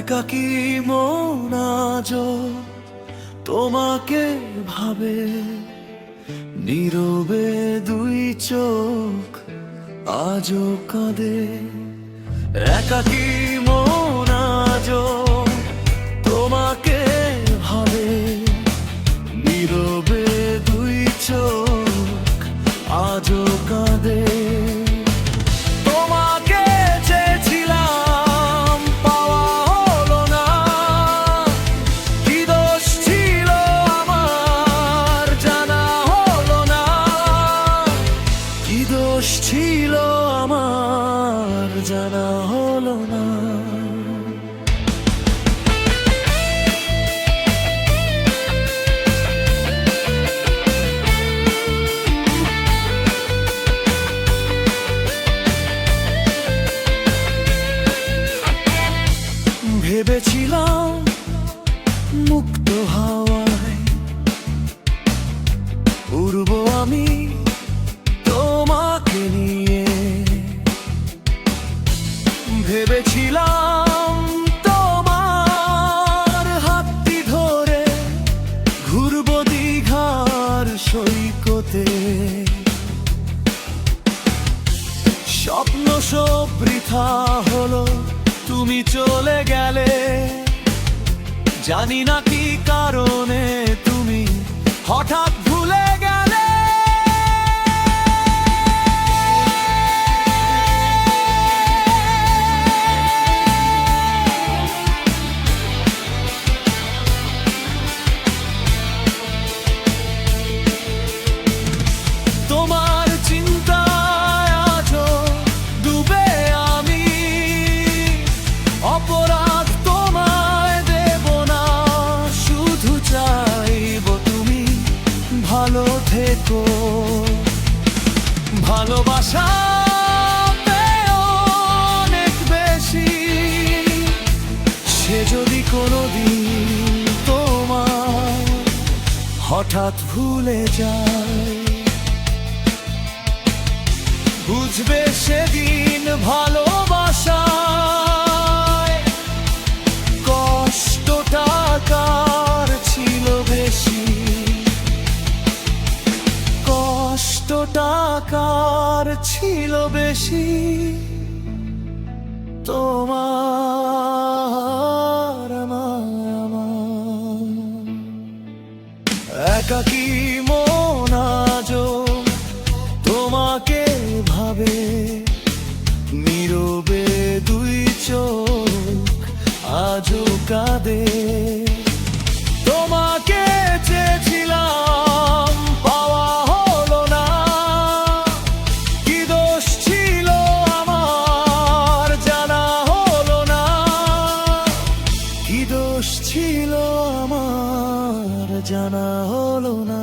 একাকী মন আজো তোমাকে ভাবে, নীরবে দুই চোখ আজো কাঁদে। একাকী মন আজো তোমাকে ভাবে, নীরবে দুই চোখ আজো কাঁদে। ছিল আমার জানা হলো না। ভেবেছিলাম মুক্ত হাওয়ায় উড়ব আমি তোমাকে নিয়ে। ভেবেছিলাম তোমার হাতটি ধরে ঘুরব দীঘার সৈকতে। স্বপ্ন সব বৃথা হলো, তুমি চলে গেলে। জানি না কি কারণে তুমি হঠাৎ ভুলে গেলে। তোমার চিন্তায় আজো ডুবে আমি, অপরাধ তোমায় দেব না, শুধু চাইব তুমি ভালো থেকো। ভালোবাসা অনেক বেশি, সে যদি কোনোদিন তোমার হঠাৎ ভুলে যায়, বুঝবে সেদিন ভালোবাসায় কষ্টটা কার ছিল বেশি। কষ্টটা কার ছিল বেশি, তোমার আমার। একাকী মন আজো তোমাকে ভাবে, নীরবে দুই চোখ আজো কাঁদে। তোমাকে চেয়েছিলাম, পাওয়া হলো না। কি দোষ ছিল আমার জানা হলো না। কি দোষ ছিল আমার জানা হলো না।